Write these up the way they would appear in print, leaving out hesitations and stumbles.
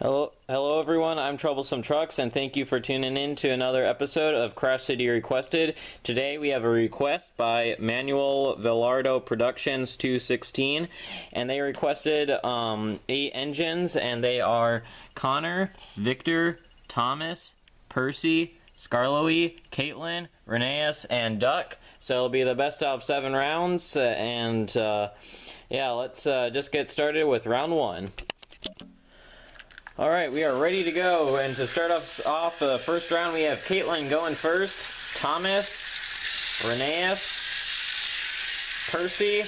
Hello everyone, I'm Troublesome Trucks, and thank you for tuning in to another episode of Crash City Requested. Today we have a request by Manuel Velardo Productions 216, and they requested 8 engines, and they are Connor, Victor, Thomas, Percy, Scarloey, Caitlin, Rheneas, and Duck. So it'll be the best out of 7 rounds, yeah, let's just get started with round 1. Alright, we are ready to go, and to start off the first round, we have Caitlin going first, Thomas, Rheneas, Percy,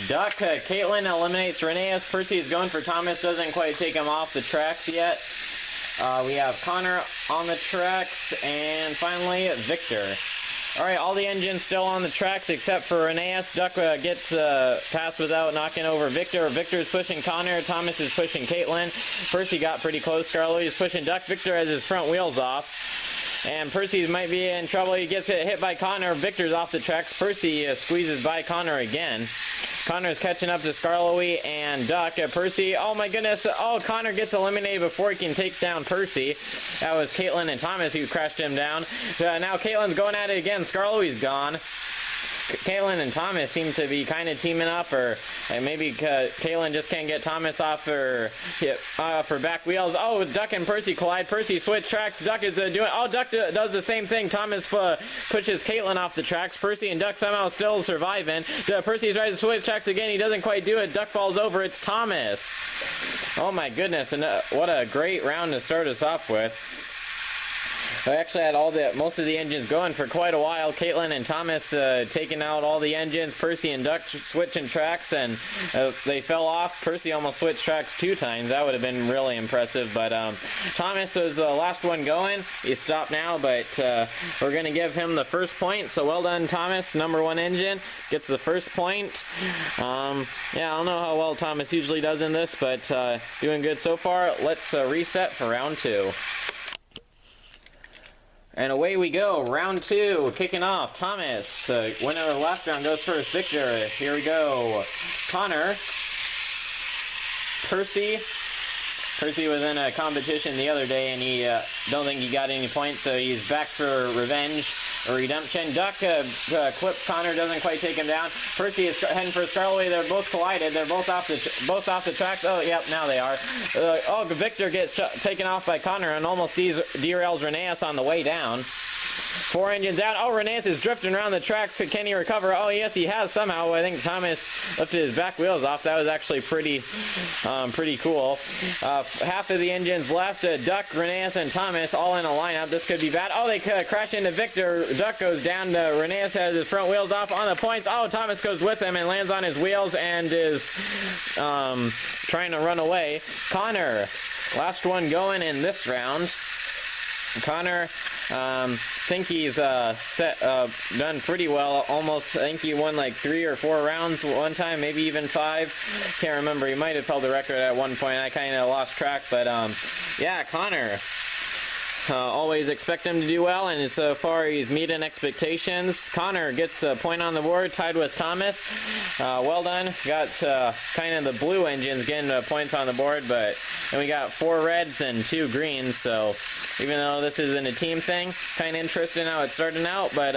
Duck. Caitlin eliminates Rheneas. Percy is going for Thomas, doesn't quite take him off the tracks yet. We have Connor on the tracks, and finally, Victor. Alright, all the engines still on the tracks except for Rheneas. Duck gets past without knocking over Victor. Victor's pushing Connor. Thomas is pushing Caitlin. Percy got pretty close. Scarloey is pushing Duck. Victor has his front wheels off. And Percy might be in trouble. He gets hit by Connor. Victor's off the tracks. Percy squeezes by Connor again. Connor's catching up to Scarloey and Duck. Percy, oh my goodness. Oh, Connor gets eliminated before he can take down Percy. That was Caitlin and Thomas who crashed him down. Now Caitlin's going at it again. Scarloey's gone. Caitlin and Thomas seem to be kind of teaming up, or maybe Caitlin just can't get Thomas off her back wheels. Oh, Duck and Percy collide. Percy switch tracks. Duck is doing. Oh, Duck does the same thing. Thomas pushes Caitlin off the tracks. Percy and Duck somehow still surviving. Percy tries to switch tracks again. He doesn't quite do it. Duck falls over. It's Thomas. Oh my goodness! And what a great round to start us off with. I actually had most of the engines going for quite a while. Caitlin and Thomas taking out all the engines. Percy and Duck switching tracks, and they fell off. Percy almost switched tracks 2 times. That would have been really impressive. But Thomas was the last one going. He stopped now, but we're going to give him the first point. So well done, Thomas. Number 1 engine gets the first point. Yeah, I don't know how well Thomas usually does in this, but doing good so far. Let's reset for round 2. And away we go, round 2, kicking off. Thomas, the winner of the last round, goes first. Victor, here we go. Connor, Percy. Percy was in a competition the other day, and he don't think he got any points, so he's back for revenge or redemption. Duck clips Connor, doesn't quite take him down. Percy is heading for Scarloey. They're both collided. They're both off the tracks. Oh, yep, now they are. Oh, Victor gets taken off by Connor and almost derails Rheneas on the way down. 4 engines down. Oh, Rheneas is drifting around the tracks. Can he recover? Oh, yes, he has somehow. I think Thomas lifted his back wheels off. That was actually pretty cool. Half of the engines left. Duck, Rheneas, and Thomas all in a lineup. This could be bad. Oh, they crash into Victor. Duck goes down. Rheneas has his front wheels off on the points. Oh, Thomas goes with him and lands on his wheels and is trying to run away. Connor, last one going in this round. Connor, think he's done pretty well. Almost, I think he won like 3 or 4 rounds one time, maybe even 5. Can't remember. He might have held the record at one point. I kind of lost track, but yeah, Connor. Always expect him to do well, and so far he's meeting expectations. Connor gets a point on the board, tied with Thomas. Well done. Got kind of the blue engines getting points on the board, but and we got 4 reds and 2 greens, so even though this isn't a team thing, kind of interesting how it's starting out, but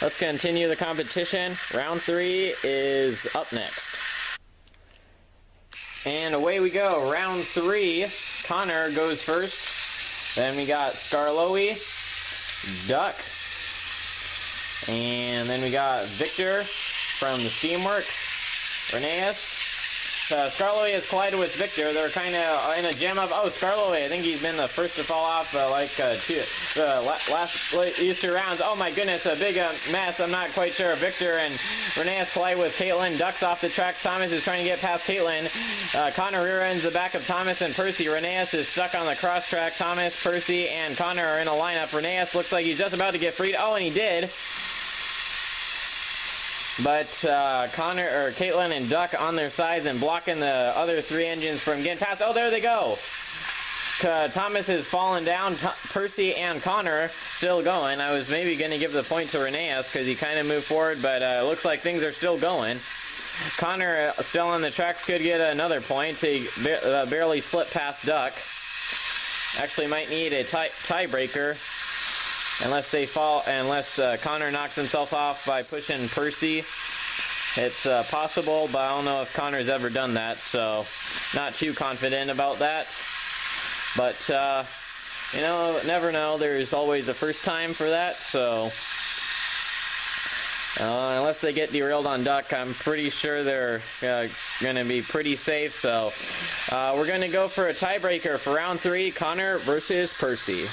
let's continue the competition. Round 3 is up next. And away we go. Round 3, Connor goes first. Then we got Scarloey, Duck, and then we got Victor from the Steamworks, Rheneas. Scarloey has collided with Victor. They're kind of in a jam up. Oh, Scarloey, I think he's been the first to fall off these 2 rounds. Oh my goodness, a big mess. I'm not quite sure. Victor and Rheneas collide with Caitlin. Duck's off the track. Thomas is trying to get past Caitlin. Connor rear ends the back of Thomas and Percy. Rheneas is stuck on the cross track. Thomas, Percy, and Connor are in a lineup. Rheneas looks like he's just about to get freed. Oh, and he did. But Caitlin and Duck on their sides and blocking the other 3 engines from getting past. Oh, there they go. Thomas has fallen down. Percy and Connor still going. I was maybe going to give the point to Rheneas because he kind of moved forward, but it looks like things are still going. Connor still on the tracks could get another point. He barely slipped past Duck. Actually might need a tiebreaker unless Connor knocks himself off by pushing Percy. It's possible, but I don't know if Connor's ever done that, so not too confident about that. But, you know, never know. There's always a first time for that, so unless they get derailed on Duck, I'm pretty sure they're going to be pretty safe. So we're going to go for a tiebreaker for round 3, Connor versus Percy.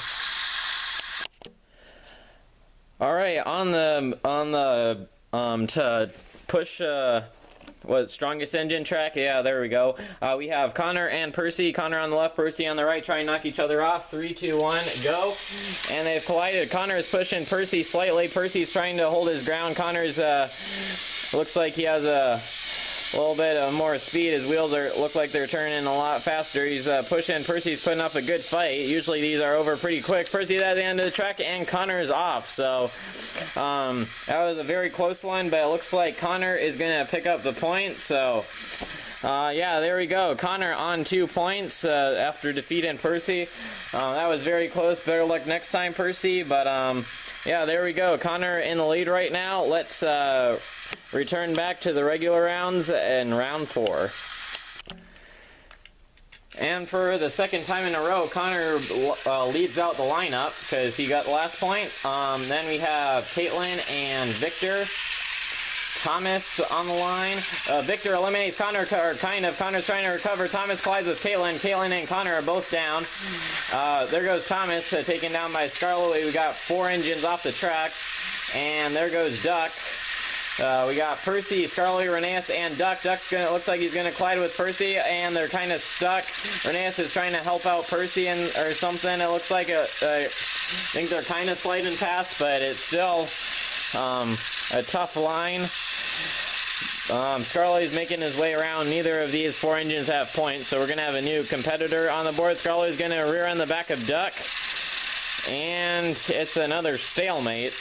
All right, on the to push strongest engine track, yeah, there we go. We have Connor and Percy. Connor on the left, Percy on the right, trying to knock each other off. 3, 2, 1, go. And they've collided. Connor is pushing Percy slightly. Percy's trying to hold his ground. Connor's looks like he has a little bit of more speed. His wheels look like they're turning a lot faster. He's pushing. Percy's putting up a good fight. Usually these are over pretty quick. Percy's at the end of the track, and Connor's off. So that was a very close one, but it looks like Connor is going to pick up the point. So yeah, there we go. Connor on 2 points after defeating Percy. That was very close. Better luck next time, Percy. But yeah, there we go. Connor in the lead right now. Let's return back to the regular rounds in round 4. And for the second time in a row, Connor leads out the lineup because he got the last point. Then we have Caitlin and Victor. Thomas on the line. Victor eliminates Connor, or kind of. Connor's trying to recover. Thomas collides with Caitlin. Caitlin and Connor are both down. There goes Thomas, taken down by Scarlet. We got 4 engines off the track. And there goes Duck. We got Percy, Scarlet, Reneus, and Duck. Duck looks like he's going to collide with Percy, and they're kind of stuck. Reneus is trying to help out Percy or something. It looks like I think they're kind of sliding past, but it's still a tough line. Scarlet is making his way around. Neither of these 4 engines have points, so we're going to have a new competitor on the board. Scarlet is going to rear end the back of Duck, and it's another stalemate.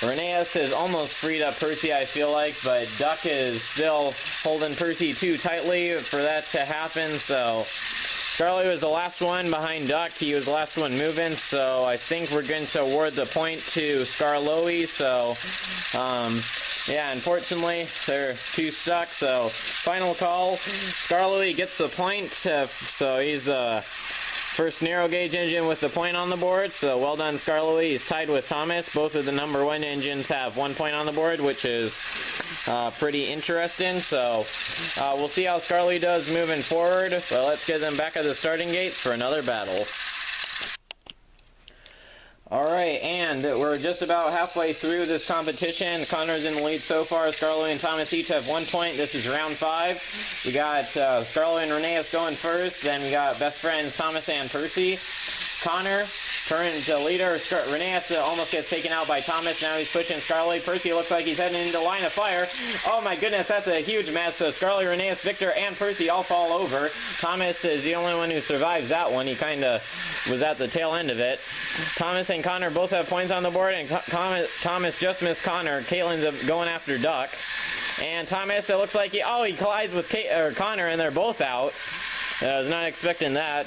Reneus has almost freed up Percy, I feel like, but Duck is still holding Percy too tightly for that to happen. So Scarlet was the last one behind Duck. He was the last one moving, so I think we're going to award the point to Scarloey. So yeah, unfortunately they're too stuck, so final call. Scarloey gets the point, so he's the first narrow gauge engine with the point on the board, so well done, Scarloey. He's tied with Thomas. Both of the number 1 engines have 1 point on the board, which is pretty interesting. So we'll see how Scarloey does moving forward. But let's get them back at the starting gates for another battle. Alright, and we're just about halfway through this competition. Connor's in the lead so far. Scarlet and Thomas each have 1 point. This is round 5. We got Scarlet and Reneus going first. Then we got best friends Thomas and Percy. Connor current leader. Reneus almost gets taken out by Thomas. Now he's pushing Scarlet. Percy looks like he's heading into line of fire. Oh my goodness, that's a huge mess. So Scarlet, Reneus, Victor, and Percy all fall over. Thomas is the only one who survives that one. He kind of was at the tail end of it. Thomas and Connor both have points on the board, and Thomas just missed Connor. Caitlin's going after Duck. And Thomas, it looks like he collides with Connor, and they're both out. I was not expecting that,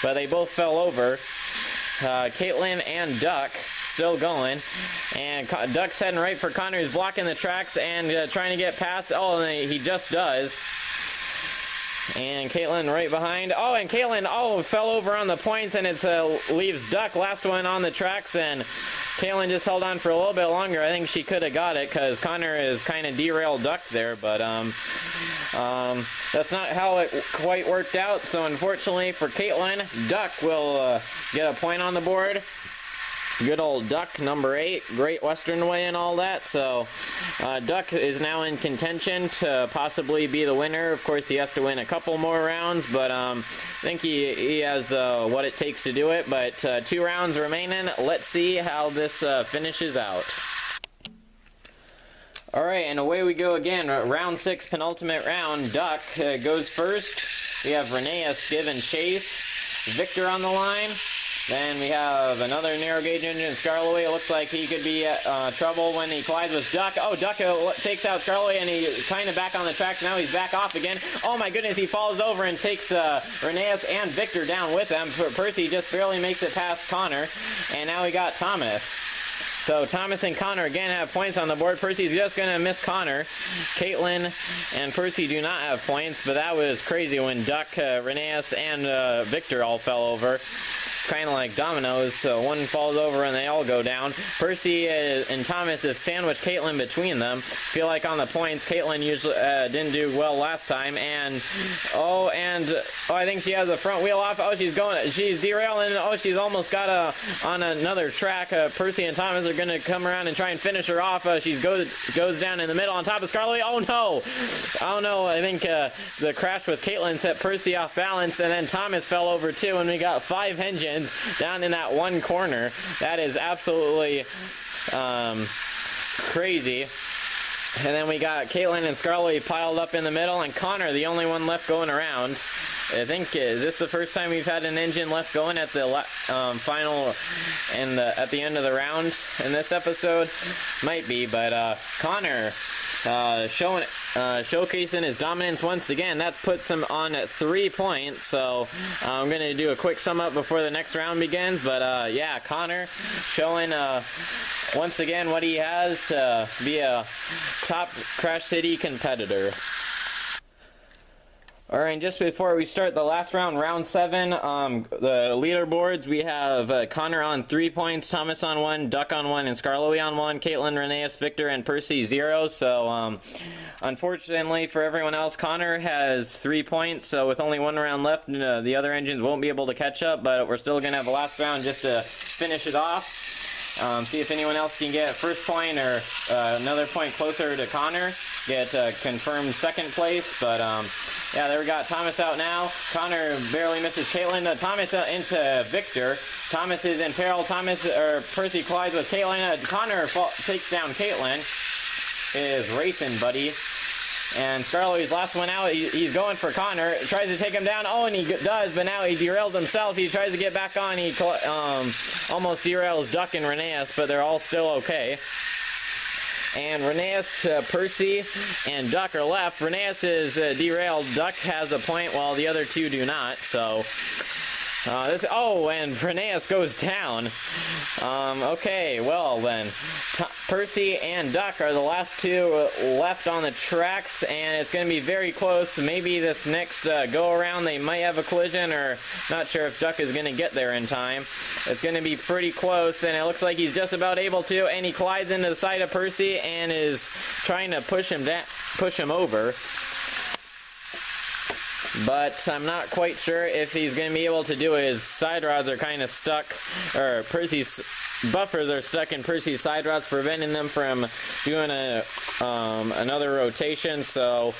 but they both fell over. Caitlin and Duck still going, and Duck's heading right for Connor. He's blocking the tracks and trying to get past. Oh, and he just does. And Caitlin right behind. Oh, and Caitlin fell over on the points, and it leaves Duck last one on the tracks, and Caitlin just held on for a little bit longer. I think she could have got it because Connor is kind of derailed Duck there, but that's not how it quite worked out. So unfortunately for Caitlin, Duck will get a point on the board. Good old Duck, number 8, Great Western Way and all that. So Duck is now in contention to possibly be the winner. Of course, he has to win a couple more rounds, but I think he has what it takes to do it. But 2 rounds remaining. Let's see how this finishes out. All right, and away we go again. Round 6, penultimate round. Duck goes first. We have Reneus giving chase. Victor on the line. Then we have another narrow gauge engine, Scarloway. It looks like he could be trouble when he collides with Duck. Oh, Duck takes out Scarloway, and he's kind of back on the tracks. Now he's back off again. Oh my goodness, he falls over and takes Rheneas and Victor down with him. Percy just barely makes it past Connor, and now we got Thomas. So Thomas and Connor again have points on the board. Percy's just going to miss Connor. Caitlin and Percy do not have points, but that was crazy when Duck, Rheneas, and Victor all fell over. Kind of like dominoes, so one falls over and they all go down. Percy and Thomas have sandwiched Caitlin between them. Feel like on the points, Caitlin usually didn't do well last time, and I think she has a front wheel off. Oh, she's derailing. Oh, she's almost got on another track. Percy and Thomas are going to come around and try and finish her off. She goes down in the middle on top of Scarlett. Oh no! I think the crash with Caitlin set Percy off balance, and then Thomas fell over too, and we got 5 engines down in that one corner. That is absolutely crazy. And then we got Caitlin and Scarlett piled up in the middle, and Connor, the only one left going around. I think, is this the first time we've had an engine left going at the final and at the end of the round in this episode? Might be, but Connor showcasing his dominance once again. That puts him on 3 points, so I'm going to do a quick sum up before the next round begins, but yeah, Connor showing once again what he has to be a top Crash City competitor. Alright, just before we start the last round, round 7, the leaderboards, we have Connor on 3 points, Thomas on 1, Duck on 1, and Scarlett on 1, Caitlin, Rheneas, Victor, and Percy 0. So, unfortunately for everyone else, Connor has 3 points, so with only 1 round left, the other engines won't be able to catch up, but we're still going to have a last round just to finish it off. See if anyone else can get first point or another point closer to Connor, get confirmed second place, but yeah, there we got Thomas out now. Connor barely misses Caitlin. Thomas into Victor. Thomas is in peril. Percy collides with Caitlin. Connor takes down Caitlin. Is racing, buddy. And Scarlett's last one out. He's going for Connor. Tries to take him down. Oh, and he does, but now he derails himself. He tries to get back on. He almost derails Duck and Rheneas, but they're all still okay. And Rheneas, Percy, and Duck are left. Rheneas is derailed. Duck has a point while the other 2 do not. So, and Rheneas goes down. Okay, well then, Percy and Duck are the last 2 left on the tracks, and it's going to be very close. Maybe this next go-around they might have a collision, or not sure if Duck is going to get there in time. It's going to be pretty close, and it looks like he's just about able to, and he collides into the side of Percy and is trying to push him over. But I'm not quite sure if he's going to be able to do it. His side rods are kind of stuck, or Percy's buffers are stuck in Percy's side rods, preventing them from doing another rotation. So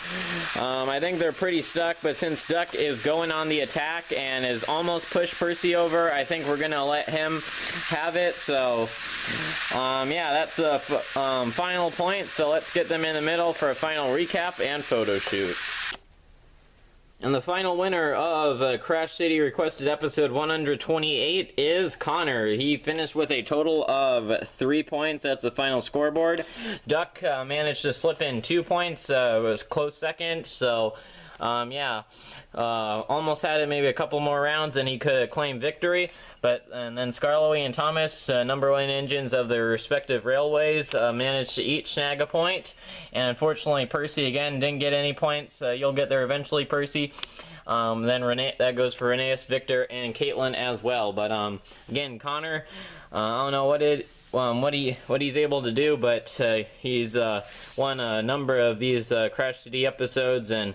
I think they're pretty stuck, but since Duck is going on the attack and has almost pushed Percy over, I think we're going to let him have it. So yeah, that's the final point. So let's get them in the middle for a final recap and photo shoot. And the final winner of Crash City Requested Episode 128 is Connor. He finished with a total of 3 points. That's the final scoreboard. Duck managed to slip in 2 points. It was close second, so yeah, almost had it maybe a couple more rounds and he could claim victory. And then Scarlett and Thomas, number 1 engines of their respective railways, managed to each snag a point. And unfortunately, Percy again didn't get any points. You'll get there eventually, Percy. Then that goes for Rheneas, Victor, and Caitlin as well. But again, Connor, I don't know what he's able to do, but he's won a number of these Crash City episodes, and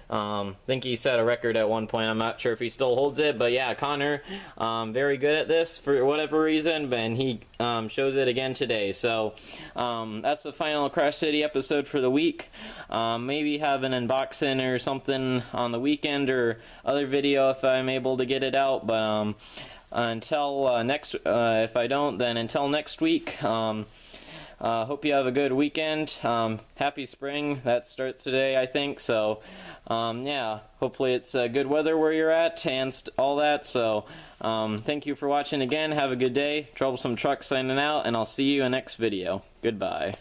I think he set a record at one point. I'm not sure if he still holds it, but yeah, Connor, very good at this for whatever reason, and he shows it again today. So that's the final Crash City episode for the week. Maybe have an unboxing or something on the weekend or other video if I'm able to get it out, but until if I don't, then until next week, hope you have a good weekend. Happy spring. That starts today, I think. So, yeah, hopefully it's good weather where you're at and all that. So, thank you for watching again. Have a good day. Troublesome Truck signing out, and I'll see you in the next video. Goodbye.